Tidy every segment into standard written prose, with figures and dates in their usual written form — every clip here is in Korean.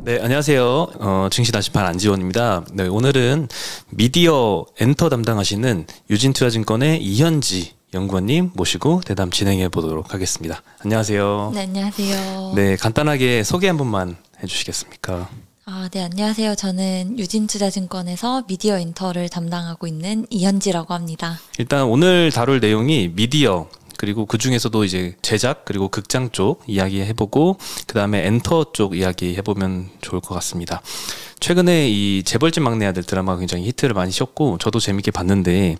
네, 안녕하세요. 증시나시판 안지원입니다. 네, 오늘은 미디어 엔터 담당하시는 유진투자증권의 이현지 연구원님 모시고 대담 진행해 보도록 하겠습니다. 안녕하세요. 네, 안녕하세요. 네, 간단하게 소개 한 번만 해주시겠습니까? 네, 안녕하세요. 저는 유진투자증권에서 미디어 엔터를 담당하고 있는 이현지라고 합니다. 일단 오늘 다룰 내용이 미디어, 그리고 그 중에서도 이제 제작 그리고 극장 쪽 이야기 해보고 그 다음에 엔터 쪽 이야기 해보면 좋을 것 같습니다. 최근에 이 재벌집 막내 아들 드라마가 굉장히 히트를 많이 셨고 저도 재밌게 봤는데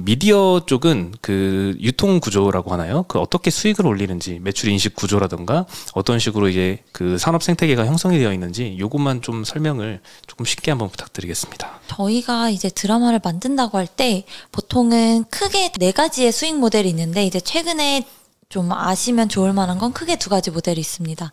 미디어 쪽은 그 유통 구조라고 하나요? 그 어떻게 수익을 올리는지 매출 인식 구조라든가 어떤 식으로 이제 그 산업 생태계가 형성이 되어 있는지 요것만 좀 설명을 조금 쉽게 한번 부탁드리겠습니다. 저희가 이제 드라마를 만든다고 할 때 보통은 크게 4가지의 수익 모델이 있는데 이제 최근에 좀 아시면 좋을 만한 건 크게 2가지 모델이 있습니다.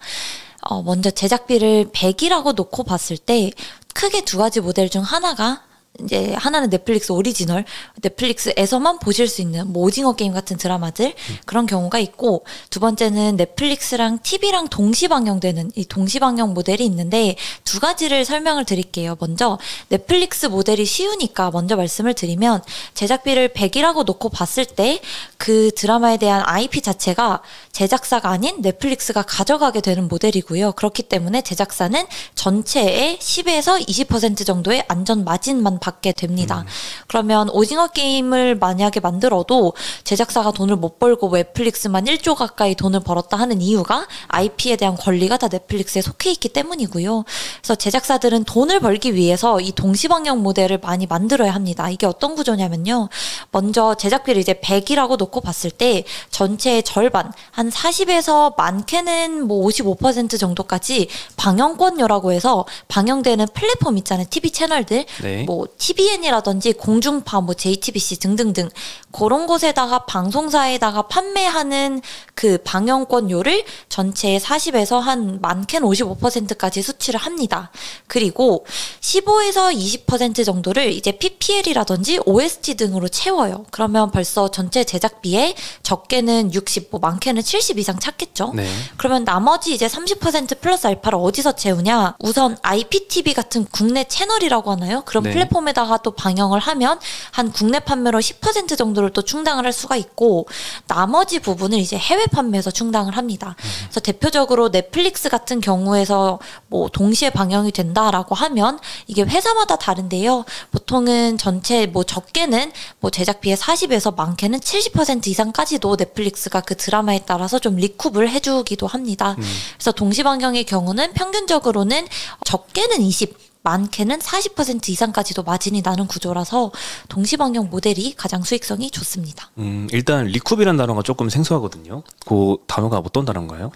먼저 제작비를 100이라고 놓고 봤을 때 크게 2가지 모델 중 하나가 이제 하나는 넷플릭스 오리지널, 넷플릭스에서만 보실 수 있는 뭐 오징어 게임 같은 드라마들 그런 경우가 있고, 두 번째는 넷플릭스랑 TV랑 동시 방영되는 이 동시 방영 모델이 있는데 2가지를 설명을 드릴게요. 먼저 넷플릭스 모델이 쉬우니까 먼저 말씀을 드리면 제작비를 100이라고 놓고 봤을 때 그 드라마에 대한 IP 자체가 제작사가 아닌 넷플릭스가 가져가게 되는 모델이고요. 그렇기 때문에 제작사는 전체의 10에서 20% 정도의 안전 마진만 받게 됩니다. 그러면 오징어 게임을 만약에 만들어도 제작사가 돈을 못 벌고 넷플릭스만 1조 가까이 돈을 벌었다 하는 이유가 IP에 대한 권리가 다 넷플릭스에 속해 있기 때문이고요. 그래서 제작사들은 돈을 벌기 위해서 이 동시방영 모델을 많이 만들어야 합니다. 이게 어떤 구조냐면요. 먼저 제작비를 이제 100이라고 놓고 봤을 때 전체의 절반, 한 40에서 많게는 뭐 55% 정도까지 방영권료라고 해서 방영되는 플랫폼 있잖아요. TV 채널들. 네. 뭐 TVN이라든지 공중파, 뭐 JTBC 등등등 그런 곳에다가 방송사에다가 판매하는 그 방영권료를 전체의 40에서 한 많게는 55%까지 수치를 합니다. 그리고 15에서 20% 정도를 이제 PPL이라든지 OST 등으로 채워요. 그러면 벌써 전체 제작비에 적게는 60, 뭐 많게는 70 이상 찾겠죠. 네. 그러면 나머지 이제 30% 플러스 알파를 어디서 채우냐? 우선 IPTV 같은 국내 채널이라고 하나요? 그런 네. 플랫폼에다가 또 방영을 하면 한 국내 판매로 10% 정도를 또 충당을 할 수가 있고, 나머지 부분을 이제 해외 판매에서 충당을 합니다. 그래서 대표적으로 넷플릭스 같은 경우에서 뭐 동시에 방영이 된다라고 하면 이게 회사마다 다른데요. 보통은 전체 뭐 적게는 뭐 제작비의 40에서 많게는 70% 이상까지도 넷플릭스가 그 드라마에 따라서 좀 리쿱을 해주기도 합니다. 그래서 동시 방영의 경우는 평균적으로는 적게는 20, 많게는 40% 이상까지도 마진이 나는 구조라서 동시방영 모델이 가장 수익성이 좋습니다. 일단 리쿱이라는 단어가 조금 생소하거든요. 그 단어가 어떤 단어인가요?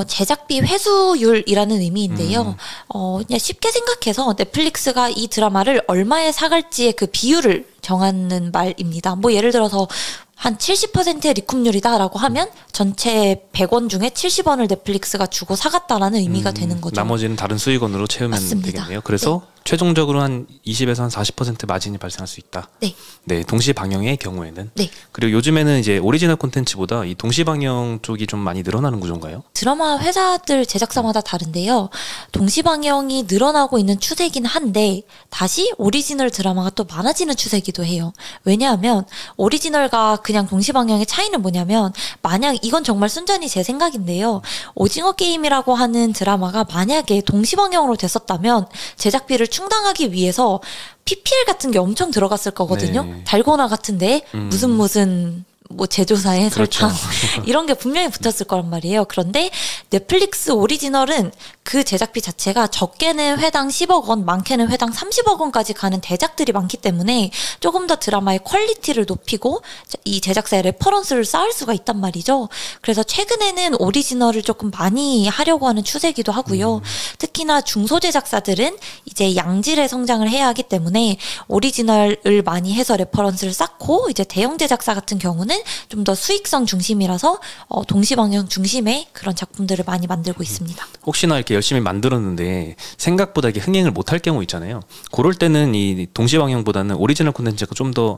제작비 회수율이라는 의미인데요. 그냥 쉽게 생각해서 넷플릭스가 이 드라마를 얼마에 사갈지의 그 비율을 정하는 말입니다. 뭐 예를 들어서 한 70%의 리쿱률이다라고 하면 전체 100원 중에 70원을 넷플릭스가 주고 사갔다라는 의미가 되는 거죠. 나머지는 다른 수익원으로 채우면 맞습니다. 되겠네요. 그래서 네. 최종적으로 한 20에서 한 40% 마진이 발생할 수 있다. 네. 네, 동시 방영의 경우에는. 네. 그리고 요즘에는 이제 오리지널 콘텐츠보다 이 동시 방영 쪽이 좀 많이 늘어나는 구조인가요? 드라마 회사들 제작사마다 다른데요. 동시 방영이 늘어나고 있는 추세긴 한데 다시 오리지널 드라마가 또 많아지는 추세기도 해요. 왜냐하면 오리지널과 그냥 동시 방영의 차이는 뭐냐면, 만약 이건 정말 순전히 제 생각인데요. 오징어 게임이라고 하는 드라마가 만약에 동시 방영으로 됐었다면 제작비를 충당하기 위해서 PPL 같은 게 엄청 들어갔을 거거든요. 네. 달고나 같은데 무슨 뭐 제조사에 그렇죠. 설탕 이런 게 분명히 붙었을 거란 말이에요. 그런데 넷플릭스 오리지널은 그 제작비 자체가 적게는 회당 10억 원, 많게는 회당 30억 원까지 가는 대작들이 많기 때문에 조금 더 드라마의 퀄리티를 높이고 이 제작사의 레퍼런스를 쌓을 수가 있단 말이죠. 그래서 최근에는 오리지널을 조금 많이 하려고 하는 추세기도 하고요. 특히나 중소 제작사들은 이제 양질의 성장을 해야 하기 때문에 오리지널을 많이 해서 레퍼런스를 쌓고, 이제 대형 제작사 같은 경우는 좀 더 수익성 중심이라서 동시 방영 중심의 그런 작품들을 많이 만들고 있습니다. 혹시나 이렇게 열심히 만들었는데 생각보다 이게 흥행을 못할 경우 있잖아요. 그럴 때는 이 동시 방영보다는 오리지널 콘텐츠가 좀 더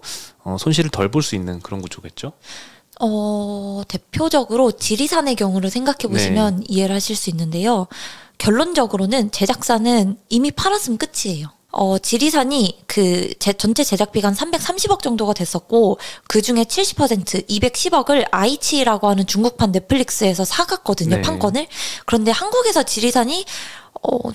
손실을 덜 볼 수 있는 그런 구조겠죠? 대표적으로 지리산의 경우를 생각해 보시면 이해를 하실 수 있는데요. 결론적으로는 제작사는 이미 팔았으면 끝이에요. 지리산이 전체 제작비가 한 330억 정도가 됐었고, 그 중에 70%, 210억을 아이치라고 하는 중국판 넷플릭스에서 사갔거든요, 네. 판권을. 그런데 한국에서 지리산이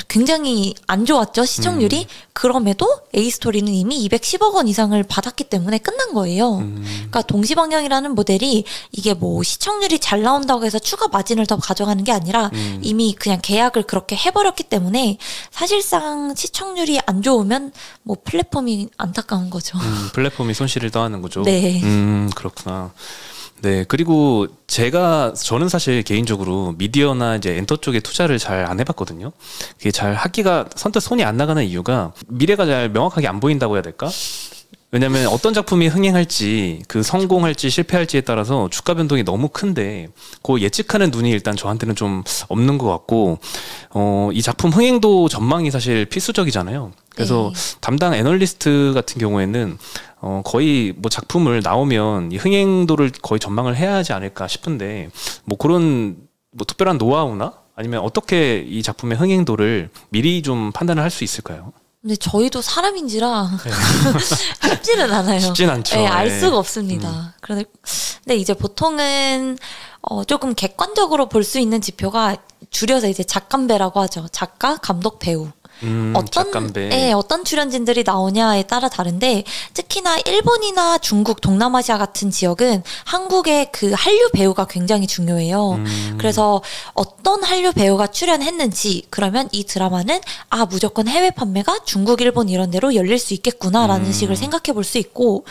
굉장히 안 좋았죠, 시청률이. 그럼에도 A스토리는 이미 210억 원 이상을 받았기 때문에 끝난 거예요. 그러니까 동시방영이라는 모델이 이게 뭐 시청률이 잘 나온다고 해서 추가 마진을 더 가져가는 게 아니라 이미 그냥 계약을 그렇게 해버렸기 때문에 사실상 시청률이 안 좋으면 뭐 플랫폼이 안타까운 거죠. 플랫폼이 손실을 떠하는 거죠. 네. 그렇구나. 네, 그리고 저는 사실 개인적으로 미디어나 이제 엔터 쪽에 투자를 잘 안 해봤거든요. 그게 잘 하기가 선뜻 손이 안 나가는 이유가 미래가 잘 명확하게 안 보인다고 해야 될까? 왜냐면 어떤 작품이 흥행할지, 성공할지 실패할지에 따라서 주가 변동이 너무 큰데, 그 예측하는 눈이 일단 저한테는 좀 없는 것 같고, 이 작품 흥행도 전망이 사실 필수적이잖아요. 그래서 담당 애널리스트 같은 경우에는 거의 뭐 작품을 나오면 이 흥행도를 거의 전망을 해야 하지 않을까 싶은데, 뭐 그런 뭐 특별한 노하우나 아니면 어떻게 이 작품의 흥행도를 미리 좀 판단을 할 수 있을까요? 근데 저희도 사람인지라 쉽지는 않아요. 쉽진 않죠. 네, 알 수가 없습니다. 근데 이제 보통은 조금 객관적으로 볼 수 있는 지표가 줄여서 이제 작감배라고 하죠. 작가, 감독, 배우. 어떤 출연진들이 나오냐에 따라 다른데, 특히나 일본이나 중국, 동남아시아 같은 지역은 한국의 그 한류 배우가 굉장히 중요해요. 그래서 어떤 한류 배우가 출연했는지, 그러면 이 드라마는 무조건 해외 판매가 중국, 일본 이런 데로 열릴 수 있겠구나라는 식을 생각해 볼 수 있고,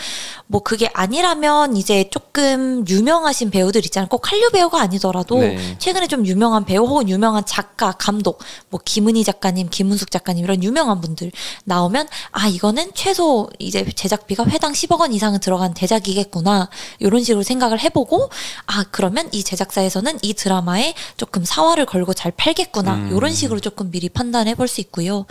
뭐 그게 아니라면 이제 조금 유명하신 배우들 있잖아요. 꼭 한류 배우가 아니더라도 최근에 좀 유명한 배우 혹은 유명한 작가, 감독, 뭐 김은희 작가님, 김은숙 작가님 이런 유명한 분들 나오면 이거는 최소 이제 제작비가 회당 10억 원 이상은 들어간 대작이겠구나, 이런 식으로 생각을 해보고, 그러면 이 제작사에서는 이 드라마에 조금 사활을 걸고 잘 팔겠구나, 이런 식으로 조금 미리 판단해 볼 수 있고요.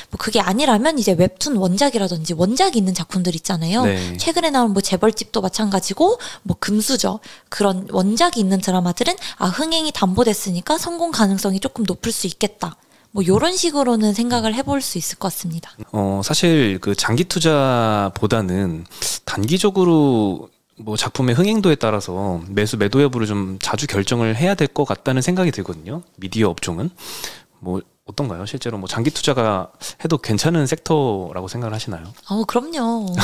뭐 그게 아니라면 이제 웹툰 원작이라든지 원작이 있는 작품들 있잖아요. 최근에 나온 뭐 재벌집도 마찬가지고, 뭐 금수저, 그런 원작이 있는 드라마들은 흥행이 담보됐으니까 성공 가능성이 조금 높을 수 있겠다, 뭐 요런 식으로는 생각을 해볼 수 있을 것 같습니다. 사실 그 장기 투자보다는 단기적으로 뭐 작품의 흥행도에 따라서 매도 여부를 좀 자주 결정을 해야 될 것 같다는 생각이 들거든요. 미디어 업종은. 뭐 어떤가요? 실제로 뭐 장기 투자가 해도 괜찮은 섹터라고 생각을 하시나요? 그럼요.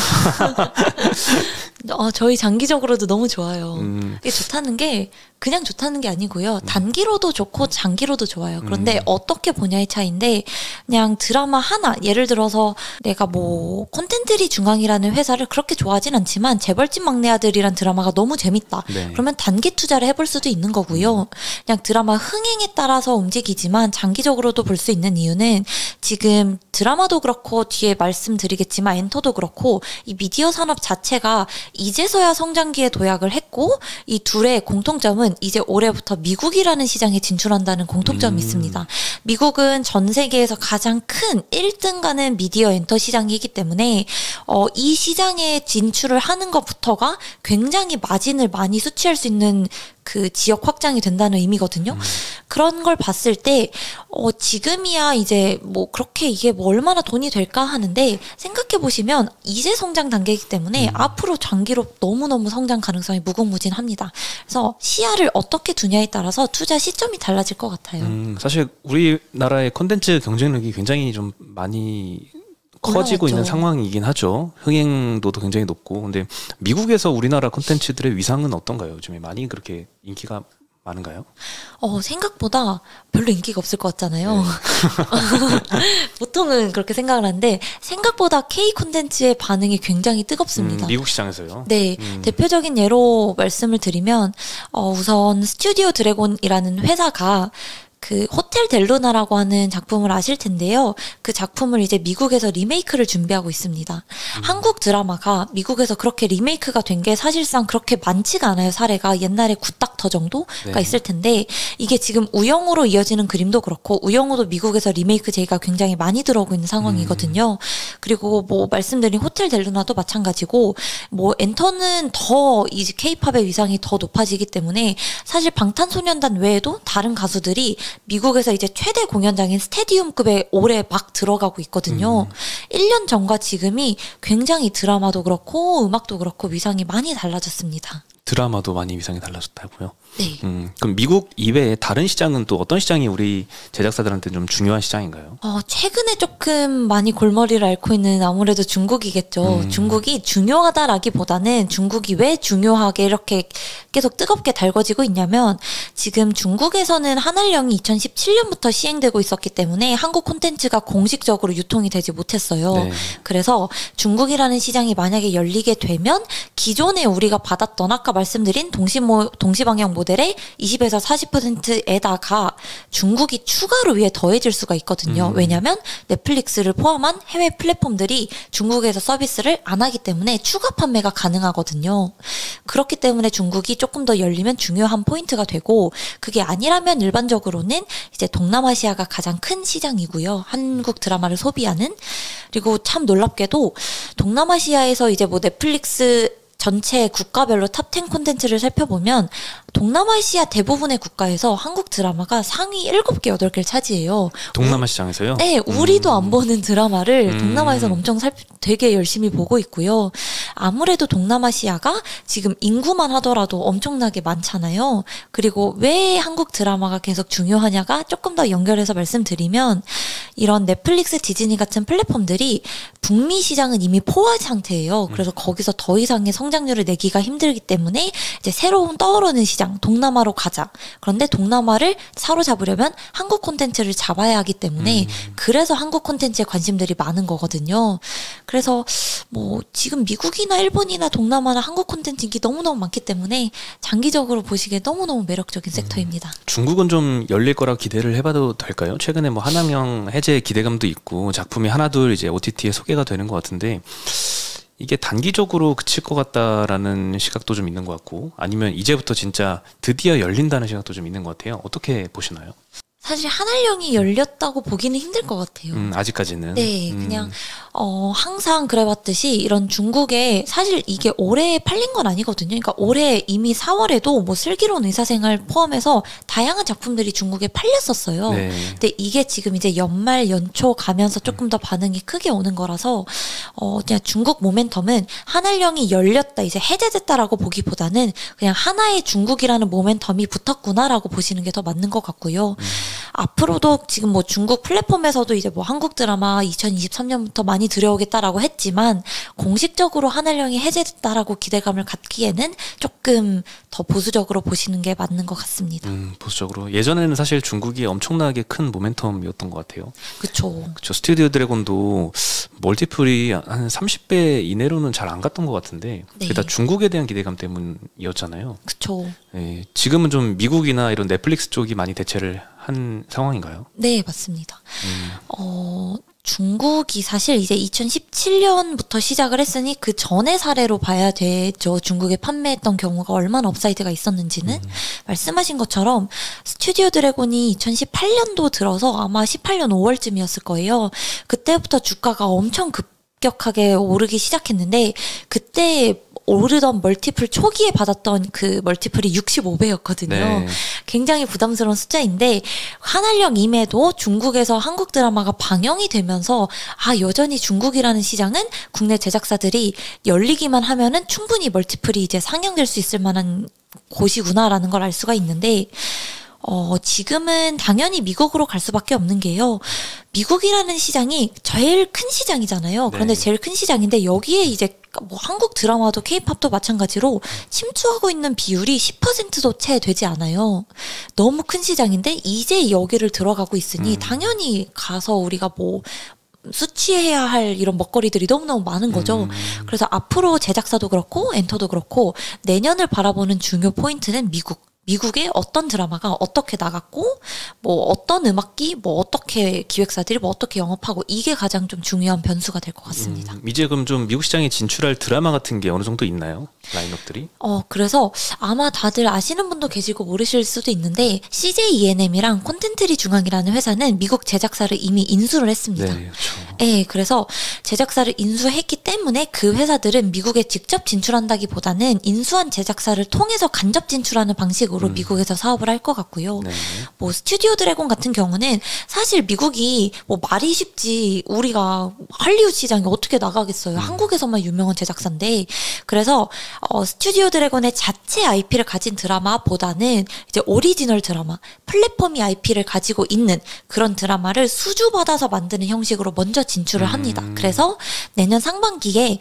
저희 장기적으로도 너무 좋아요. 이게 좋다는 게 그냥 좋다는 게 아니고요. 단기로도 좋고 장기로도 좋아요. 그런데 어떻게 보냐의 차이인데, 그냥 드라마 하나, 예를 들어서 내가 뭐 콘텐츠리 중앙이라는 회사를 그렇게 좋아하진 않지만 재벌집 막내 아들이란 드라마가 너무 재밌다. 그러면 단기 투자를 해볼 수도 있는 거고요. 그냥 드라마 흥행에 따라서 움직이지만 장기적으로도 볼 수 있는 이유는, 지금 드라마도 그렇고 뒤에 말씀드리겠지만 엔터도 그렇고 이 미디어 산업 자체가 이제서야 성장기에 도약을 했고, 이 둘의 공통점은 이제 올해부터 미국이라는 시장에 진출한다는 공통점이 있습니다. 미국은 전 세계에서 가장 큰 1등 가는 미디어 엔터 시장이기 때문에 이 시장에 진출을 하는 것부터가 굉장히 마진을 많이 수취할 수 있는 그 지역 확장이 된다는 의미거든요. 그런 걸 봤을 때 지금이야 이제 뭐 그렇게 이게 뭐 얼마나 돈이 될까 하는데, 생각해 보시면 이제 성장 단계이기 때문에 앞으로 장기로 너무너무 성장 가능성이 무궁무진합니다. 그래서 시야를 어떻게 두냐에 따라서 투자 시점이 달라질 것 같아요. 사실 우리나라의 콘텐츠 경쟁력이 굉장히 좀 많이 커지고 있는 상황이긴 하죠. 흥행도도 굉장히 높고. 근데 미국에서 우리나라 콘텐츠들의 위상은 어떤가요? 요즘에 많이 그렇게 인기가 많은가요? 생각보다 별로 인기가 없을 것 같잖아요. 보통은 그렇게 생각을 하는데, 생각보다 K 콘텐츠의 반응이 굉장히 뜨겁습니다. 미국 시장에서요? 네. 대표적인 예로 말씀을 드리면, 우선 스튜디오 드래곤이라는 회사가 그 호텔 델루나라고 하는 작품을 아실 텐데요. 그 작품을 이제 미국에서 리메이크를 준비하고 있습니다. 한국 드라마가 미국에서 그렇게 리메이크가 된 게 사실상 그렇게 많지가 않아요. 사례가 옛날에 굿닥터 정도가 있을 텐데, 이게 지금 우영우로 이어지는 그림도 그렇고, 우영우도 미국에서 리메이크 제의가 굉장히 많이 들어오고 있는 상황이거든요. 그리고 뭐 말씀드린 호텔 델루나도 마찬가지고, 뭐 엔터는 더 이제 K-팝의 위상이 더 높아지기 때문에 사실 방탄소년단 외에도 다른 가수들이 미국에서 이제 최대 공연장인 스테디움급에 올해 막 들어가고 있거든요. 1년 전과 지금이 굉장히 드라마도 그렇고 음악도 그렇고 위상이 많이 달라졌습니다. 드라마도 많이 위상이 달라졌다고요? 네. 그럼 미국 이외에 다른 시장은 또 어떤 시장이 우리 제작사들한테 좀 중요한 시장인가요? 최근에 조금 많이 골머리를 앓고 있는 아무래도 중국이겠죠. 중국이 중요하다라기보다는 중국이 왜 중요하게 이렇게 계속 뜨겁게 달궈지고 있냐면 지금 중국에서는 한알령이 2017년부터 시행되고 있었기 때문에 한국 콘텐츠가 공식적으로 유통이 되지 못했어요. 네. 그래서 중국이라는 시장이 만약에 열리게 되면 기존에 우리가 받았던 아까 말씀드린 동시방영 모델의 20에서 40%에다가 중국이 추가로 위에 더해질 수가 있거든요. 왜냐하면 넷플릭스를 포함한 해외 플랫폼들이 중국에서 서비스를 안 하기 때문에 추가 판매가 가능하거든요. 그렇기 때문에 중국이 조금 더 열리면 중요한 포인트가 되고 그게 아니라면 일반적으로는 이제 동남아시아가 가장 큰 시장이고요. 한국 드라마를 소비하는. 그리고 참 놀랍게도 동남아시아에서 이제 뭐 넷플릭스 전체 국가별로 탑10 콘텐츠를 살펴보면 동남아시아 대부분의 국가에서 한국 드라마가 상위 7개, 8개를 차지해요. 동남아 시장에서요? 네, 우리도 안 보는 드라마를 동남아에서는 엄청 되게 열심히 보고 있고요. 아무래도 동남아시아가 지금 인구만 하더라도 엄청나게 많잖아요. 그리고 왜 한국 드라마가 계속 중요하냐가 조금 더 연결해서 말씀드리면 이런 넷플릭스, 디즈니 같은 플랫폼들이 북미 시장은 이미 포화 상태예요. 그래서 거기서 더 이상의 성장률을 내기가 힘들기 때문에 이제 새로운 떠오르는 시장 동남아로 가자. 그런데 동남아를 사로잡으려면 한국 콘텐츠를 잡아야 하기 때문에 그래서 한국 콘텐츠에 관심들이 많은 거거든요. 그래서 뭐 지금 미국이나 일본이나 동남아나 한국 콘텐츠 인기 너무너무 많기 때문에 장기적으로 보시기에 너무너무 매력적인 섹터입니다. 중국은 좀 열릴 거라 기대를 해봐도 될까요? 최근에 뭐 한항영 해제 기대감도 있고 작품이 하나둘 이제 OTT에 소개가 되는 것 같은데 이게 단기적으로 그칠 것 같다라는 시각도 좀 있는 것 같고 아니면 이제부터 진짜 드디어 열린다는 시각도 좀 있는 것 같아요. 어떻게 보시나요? 사실 한알령이 열렸다고 보기는 힘들 것 같아요. 아직까지는. 네, 그냥 항상 그래왔듯이 이런 중국에 사실 이게 올해 팔린 건 아니거든요. 그러니까 올해 이미 4월에도 뭐 슬기로운 의사생활 포함해서 다양한 작품들이 중국에 팔렸었어요. 네. 근데 이게 지금 이제 연말 연초 가면서 조금 더 반응이 크게 오는 거라서 그냥 중국 모멘텀은 한알령이 열렸다 이제 해제됐다라고 보기보다는 그냥 하나의 중국이라는 모멘텀이 붙었구나라고 보시는 게 더 맞는 것 같고요. 앞으로도 지금 뭐 중국 플랫폼에서도 이제 뭐 한국 드라마 2023년부터 많이 들여오겠다라고 했지만 공식적으로 한알령이 해제됐다라고 기대감을 갖기에는 조금 더 보수적으로 보시는 게 맞는 것 같습니다. 보수적으로. 예전에는 사실 중국이 엄청나게 큰 모멘텀이었던 것 같아요. 그렇죠. 스튜디오 드래곤도 멀티플이 한 30배 이내로는 잘 안 갔던 것 같은데 네. 그게 다 중국에 대한 기대감 때문이었잖아요. 그렇죠. 네, 지금은 좀 미국이나 이런 넷플릭스 쪽이 많이 대체를 한 상황인가요? 네, 맞습니다. 중국이 사실 이제 2017년부터 시작을 했으니 그 전의 사례로 봐야 되죠. 중국에 판매했던 경우가 얼마나 업사이드가 있었는지는. 말씀하신 것처럼 스튜디오 드래곤이 2018년도 들어서 아마 18년 5월쯤이었을 거예요. 그때부터 주가가 엄청 급격하게 오르기 시작했는데 그때 오르던 멀티플 초기에 받았던 그 멀티플이 65배였거든요. 네. 굉장히 부담스러운 숫자인데 한알령 임에도 중국에서 한국 드라마가 방영이 되면서 여전히 중국이라는 시장은 국내 제작사들이 열리기만 하면은 충분히 멀티플이 이제 상영될 수 있을 만한 곳이구나라는 걸 알 수가 있는데 지금은 당연히 미국으로 갈 수밖에 없는 게요. 미국이라는 시장이 제일 큰 시장이잖아요. 그런데 네. 제일 큰 시장인데 여기에 이제 뭐 한국 드라마도 케이팝도 마찬가지로 침투하고 있는 비율이 10%도 채 되지 않아요. 너무 큰 시장인데 이제 여기를 들어가고 있으니 당연히 가서 우리가 뭐 수치해야 할 이런 먹거리들이 너무너무 많은 거죠. 그래서 앞으로 제작사도 그렇고 엔터도 그렇고 내년을 바라보는 중요 포인트는 미국의 어떤 드라마가 어떻게 나갔고 뭐 어떤 음악기 뭐 어떻게 기획사들이 뭐 어떻게 영업하고 이게 가장 좀 중요한 변수가 될 것 같습니다. 이제 그럼 좀 미국 시장에 진출할 드라마 같은 게 어느 정도 있나요? 라인업들이? 그래서 아마 다들 아시는 분도 계시고 모르실 수도 있는데 CJ E&M이랑 콘텐트리 중앙이라는 회사는 미국 제작사를 이미 인수를 했습니다. 네, 그렇죠. 네, 그래서 제작사를 인수했기 때문에 그 회사들은 미국에 직접 진출한다기보다는 인수한 제작사를 통해서 간접 진출하는 방식으로 미국에서 사업을 할 것 같고요. 네. 뭐 스튜디오 드래곤 같은 경우는 사실 미국이 뭐 말이 쉽지 우리가 할리우드 시장에 어떻게 나가겠어요. 한국에서만 유명한 제작사인데 그래서 스튜디오 드래곤의 자체 IP를 가진 드라마보다는 이제 오리지널 드라마, 플랫폼이 IP를 가지고 있는 그런 드라마를 수주받아서 만드는 형식으로 먼저 진출을 합니다. 그래서 내년 상반기에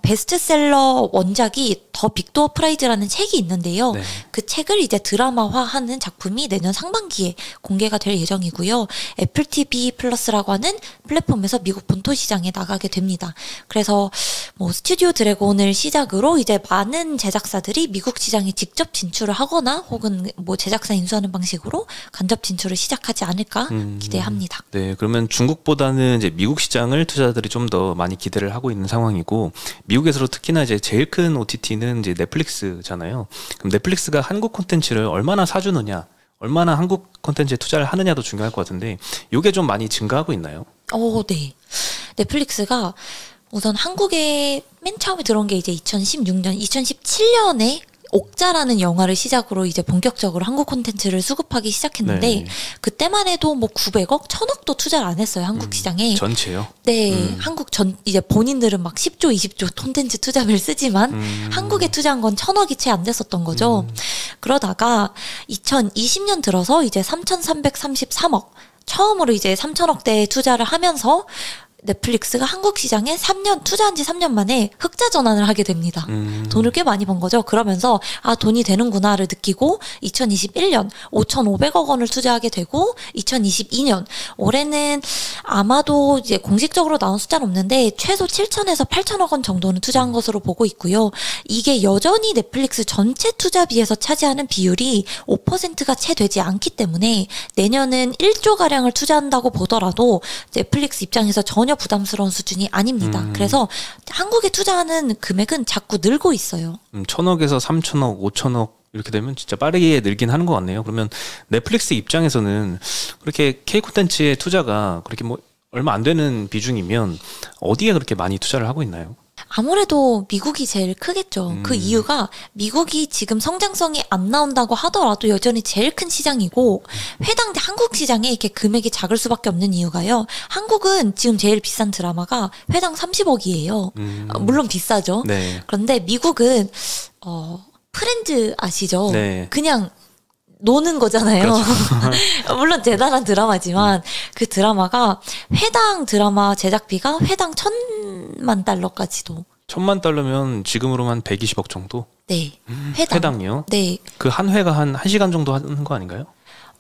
베스트셀러 원작이 더 빅도어 프라이즈라는 책이 있는데요. 네. 그 책을 이제 드라마화하는 작품이 내년 상반기에 공개가 될 예정이고요. 애플 TV 플러스라고 하는 플랫폼에서 미국 본토 시장에 나가게 됩니다. 그래서 뭐 스튜디오 드래곤을 시작으로 이제 많은 제작사들이 미국 시장에 직접 진출을 하거나 혹은 뭐 제작사 인수하는 방식으로 간접 진출을 시작하지 않을까 기대합니다. 네, 그러면 중국보다는 이제 미국 시장을 투자자들이 좀 더 많이 기대를 하고 있는 상황이고 미국에서 특히나 이제 제일 큰 OTT는 이제 넷플릭스잖아요. 그럼 넷플릭스가 한국 콘텐츠를 얼마나 사주느냐, 얼마나 한국 콘텐츠에 투자를 하느냐도 중요할 것 같은데 이게 좀 많이 증가하고 있나요? 네. 넷플릭스가 우선 한국에 맨 처음에 들어온 게 이제 2016년, 2017년에 옥자라는 영화를 시작으로 이제 본격적으로 한국 콘텐츠를 수급하기 시작했는데 네. 그때만 해도 뭐 900억, 1000억도 투자를 안 했어요. 한국 시장에. 전체요? 네. 한국 이제 본인들은 막 10조, 20조 콘텐츠 투자비를 쓰지만 한국에 투자한 건 1000억이 채 안 됐었던 거죠. 그러다가 2020년 들어서 이제 3333억 처음으로 이제 3000억대 투자를 하면서 넷플릭스가 한국 시장에 투자한 지 3년 만에 흑자 전환을 하게 됩니다. 돈을 꽤 많이 번 거죠. 그러면서 돈이 되는구나를 느끼고 2021년 5,500억 원을 투자하게 되고 2022년 올해는 아마도 이제 공식적으로 나온 숫자는 없는데 최소 7천에서 8천억 원 정도는 투자한 것으로 보고 있고요. 이게 여전히 넷플릭스 전체 투자비에서 차지하는 비율이 5%가 채 되지 않기 때문에 내년은 1조 가량을 투자한다고 보더라도 넷플릭스 입장에서 전혀 부담스러운 수준이 아닙니다. 그래서 한국에 투자하는 금액은 자꾸 늘고 있어요. 1,000억에서 3,000억, 5,000억 이렇게 되면 진짜 빠르게 늘긴 하는 것 같네요. 그러면 넷플릭스 입장에서는 그렇게 K 콘텐츠의 투자가 그렇게 뭐 얼마 안 되는 비중이면 어디에 그렇게 많이 투자를 하고 있나요? 아무래도 미국이 제일 크겠죠. 그 이유가 미국이 지금 성장성이 안 나온다고 하더라도 여전히 제일 큰 시장이고 회당 한국 시장에 이렇게 금액이 작을 수밖에 없는 이유가요. 한국은 지금 제일 비싼 드라마가 회당 30억이에요. 물론 비싸죠. 네. 그런데 미국은 프렌즈 아시죠? 네. 그냥 노는 거잖아요. 그렇죠. 물론 대단한 드라마지만 그 드라마가 회당 드라마 제작비가 회당 1,000만 달러까지도. 1,000만 달러면 지금으로 한 120억 정도? 네. 회당이요? 네. 그 한 회가 한 1시간 정도 하는 거 아닌가요?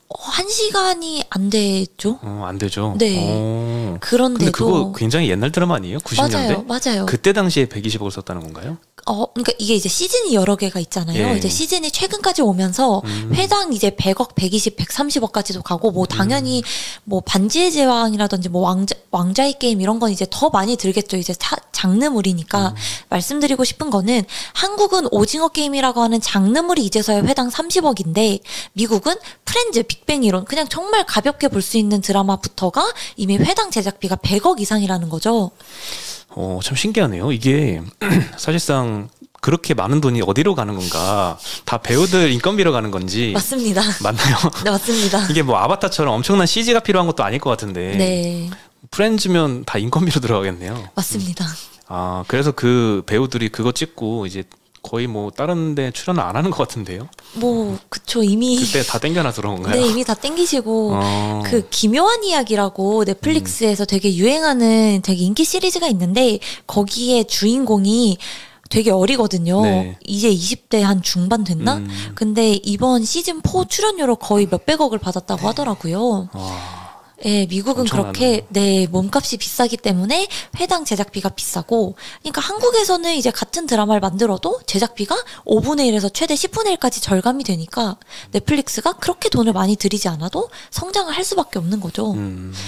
1시간이 안 되죠? 안 되죠. 네. 그런데도. 근데 그거 굉장히 옛날 드라마 아니에요? 90년대? 맞아요. 그때 당시에 120억을 썼다는 건가요? 그러니까 이게 이제 시즌이 여러 개가 있잖아요. 예. 이제 시즌이 최근까지 오면서 회당 이제 100억, 120, 130억까지도 가고 뭐 당연히 뭐 반지의 제왕이라든지 뭐 왕자의 게임 이런 건 이제 더 많이 들겠죠. 이제 장르물이니까 말씀드리고 싶은 거는 한국은 오징어 게임이라고 하는 장르물이 이제서야 회당 30억인데 미국은 프렌즈, 빅뱅 이론 그냥 정말 가볍게 볼 수 있는 드라마부터가 이미 회당 제작비가 100억 이상이라는 거죠. 참 신기하네요. 이게 사실상 그렇게 많은 돈이 어디로 가는 건가? 다 배우들 인건비로 가는 건지. 맞습니다. 맞나요? 네, 맞습니다. 이게 뭐 아바타처럼 엄청난 CG가 필요한 것도 아닐 것 같은데. 네. 프렌즈면 다 인건비로 들어가겠네요. 맞습니다. 그래서 그 배우들이 그거 찍고 이제 거의 뭐 다른 데 출연을 안 하는 것 같은데요? 뭐 그쵸 이미 그때 다 땡겨놔 들어온 건가요? 네, 이미 다 땡기시고 그 기묘한 이야기라고 넷플릭스에서 되게 유행하는 되게 인기 시리즈가 있는데 거기에 주인공이 되게 어리거든요. 네. 이제 20대 한 중반 됐나? 근데 이번 시즌 4 출연료로 거의 몇백억을 받았다고 하더라고요. 예, 미국은 엄청나네요. 그렇게 네, 몸값이 비싸기 때문에 회당 제작비가 비싸고, 그러니까 한국에서는 이제 같은 드라마를 만들어도 제작비가 5분의 1에서 최대 10분의 1까지 절감이 되니까 넷플릭스가 그렇게 돈을 많이 들이지 않아도 성장을 할 수밖에 없는 거죠.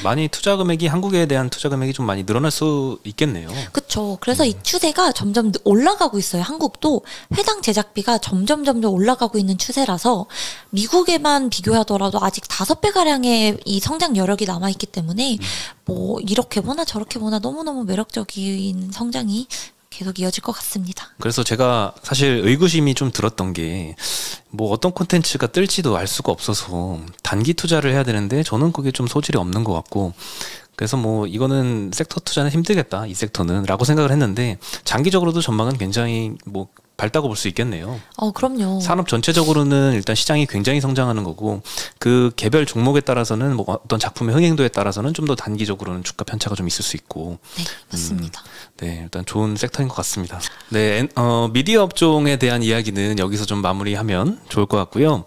많이 투자 금액이 한국에 대한 투자 금액이 좀 많이 늘어날 수 있겠네요. 그쵸. 그래서 이 추세가 점점 올라가고 있어요. 한국도 회당 제작비가 점점 올라가고 있는 추세라서 미국에만 비교하더라도 아직 5배가량의 이 성장 여력이 남아있기 때문에 뭐 이렇게 보나 저렇게 보나 너무너무 매력적인 성장이 계속 이어질 것 같습니다. 그래서 제가 사실 의구심이 좀 들었던 게 뭐 어떤 콘텐츠가 뜰지도 알 수가 없어서 단기 투자를 해야 되는데 저는 그게 좀 소질이 없는 것 같고, 그래서 뭐 이거는 섹터 투자는 힘들겠다, 이 섹터는 라고 생각을 했는데 장기적으로도 전망은 굉장히 뭐 밝다고 볼 수 있겠네요. 그럼요. 산업 전체적으로는 일단 시장이 굉장히 성장하는 거고, 그 개별 종목에 따라서는 뭐 어떤 작품의 흥행도에 따라서는 좀 더 단기적으로는 주가 편차가 좀 있을 수 있고. 네, 맞습니다. 네, 일단 좋은 섹터인 것 같습니다. 네, 미디어 업종에 대한 이야기는 여기서 좀 마무리하면 좋을 것 같고요.